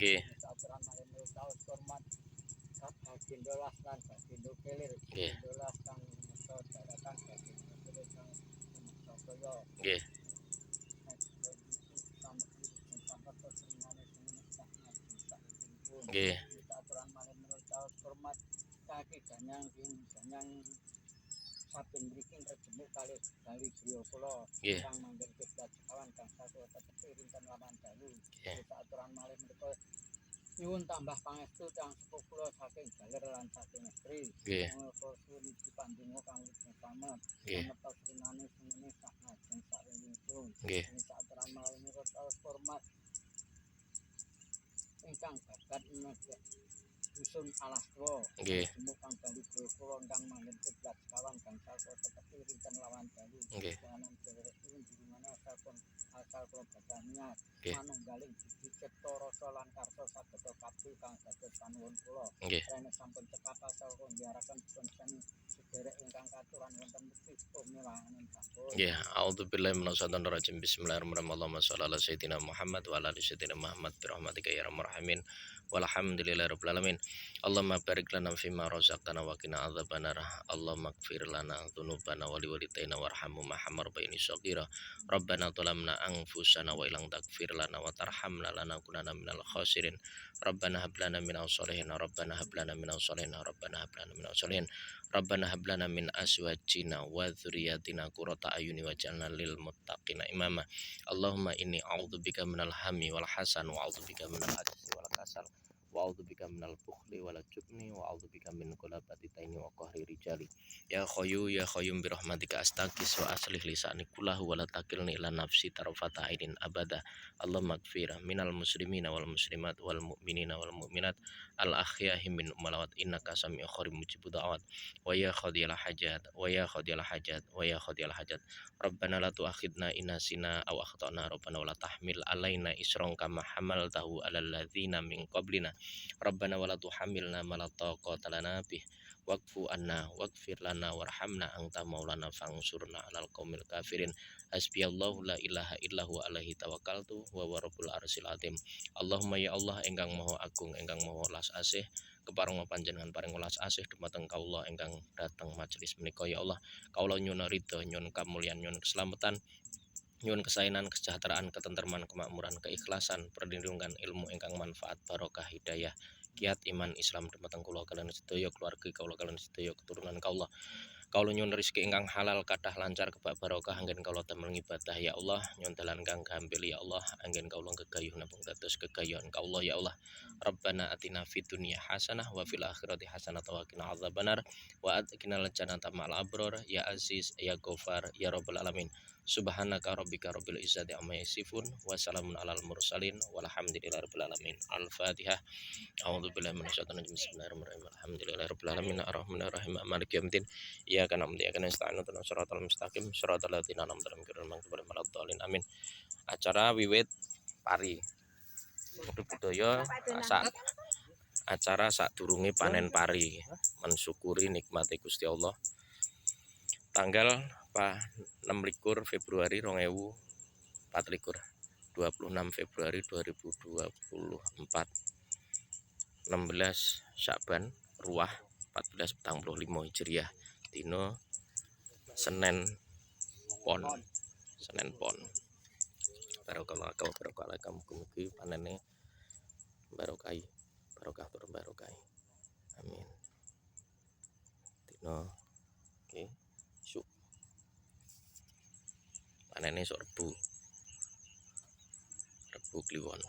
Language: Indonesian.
Nggih. Aturan malih taus hormat Bagindolas lan Bagindo Kelir, Nggih. Bagindolas kang mesta daratan Bagindo Kelir kang mesta kaya. Nggih. Nggih. Aturan malih menurut taus hormat kaki danyang saben mriki rejemuk kalih griya kula Nggih. kang manggen kiblat sekawan kang satu tetepi rinten lawan dalu. Nggih. Aturan malih menika nyuwun tambah pangestu kang sepuh kula saking jaler lan saking istri. Nggih. Muga suwi dipandhinga kang utama. Nggih. Menawi sunane sumene sak ngajeng sak ringkung. Nggih. Aturan malih menurut taus hormat ingkang bagat dusun Alaswa. Nggih. Jemuk kang bali kula ingkang manggen kiblat sekawan kang satu tetepi rinten lawan dalu. Nggih. Kanan derek dirumana asal kula badah niat Nggih. manunggaling dicipta rasa lan karsa saged kabeh kang saged panuwun kula. Nggih. Rene sampun cekap asal kula diaraken pun sederek ingkang katuran wonten mesti pemelangan sampun. Nggih, a'udzubillahi minasyaitonir rajim. Bismillahirrahmanirrahim. Allahumma shalli ala sayyidina Muhammad wa ala ali sayyidina Muhammad bi rahmatika ya arhamar rahimin. Walhamdulillahirabbil alamin. Allahumma barik lana fima razaqtana wa qina adzabannar. Allahumma ighfir lana dzunubana wa liwalidayna warhamhuma kama rabbayani shaghira. Rabbana zalamna anfusana wa illam taghfir lana wa tarhamna lanakunanna minal khasirin. Rabbana hab lana minaz solihin. Rabbana hab lana minaz solihin. Rabbana hab lana minaz solihin. Rabbana hab lana min azwajina wa dzurriyyatina qurrata ayuni waj'alna lil muttaqina imama. Allahumma inni a'udzubika minal hammi wal hasan wa a'udzubika minal ajzi wal kasal wa a'udzubika minal bukhli wal jubni wa a'udzubika min ghalabati taini wa qahri rijali. Ya qayyum bi rahmatika astaghis wa aslih lisani kullahu wa la takilni ila nafsi tarfata ainin abada. Allahumma ighfir minal muslimina wal muslimat wal mu'minina wal mu'minat al ahya'i min malawat innaka sami'u qarib mujibud da'wat. Wa ya qadiyal hajat wa ya qadiyal hajat wa ya qadiyal hajat. Rabbana la tu'akhidna in nasina aw akhtana. Rabbana wa la tahmil alaina isran kama hamaltahu alal ladzina min qablina. Rabbana wa la tuhammilna ma la taqata lana bih wa'fu anna waghfir lana warhamna anta maulana fansurna 'alal qaumil kafirin. Hasbiyallahu la ilaha illa huwa alaihi tawakkaltu wa huwa rabbul arsyil azim. Allahumma ya Allah ingkang maha agung ingkang maha welas asih kepareng panjenengan paring welas asih dumateng kaula ingkang dateng majelis menika ya Allah. Kaula nyuwun ridho, nyuwun kamulyan, nyuwun keselamatan, nyuwun kesainan, kesejahteraan, ketentraman, kemakmuran, keikhlasan, perlindungan, ilmu ingkang manfaat, barokah, hidayah, kiat iman Islam dumateng kula kaliyan sedaya keluarga kaula kaliyan sedaya keturunan kaula. Kaula nyuwun rezeki ingkang halal kathah lancar kebak barokah anggen kaula damel ibadah ya Allah. Nyuwun dalan kang gampil ya Allah anggen kaula gegayuh nabung dados gegayuhan kaula ya Allah. Rabbana atina fid dunya hasanah wa fil akhirati hasanah wa qina adzabannar wa adkhilnal jannata ma'al abror ya aziz ya ghafar ya rabbal alamin. Subhanaka rabbika rabbil izzati amma yasifun wa salamun alal mursalin walhamdulillahi rabbil alamin. Al-Fatihah. A'udzubillahi minasyaitonir rajim. Bismillahirrahmanirrahim. Alhamdulillahirabbil alamin arrahmanir rahim maliki yaumiddin. Iyyaka na'budu wa iyyaka nasta'in ihdinas siratal mustaqim siratal ladzina an'amta 'alaihim ghairil maghdubi alaihim waladdallin. Amin. Acara wiwit pari. Budaya saat acara sadurunge panen pari mensyukuri nikmate Gusti Allah. Tanggal 26 Februari 2024, 26 Februari 2024, 16 Sya'ban Ruah 1445 Hijriah. Dino Senin Pon. Barokallahu alaikum mugi panene barokai barokah tur barokai. Amin. Dino Syuk panene sok Rebu Kliwon.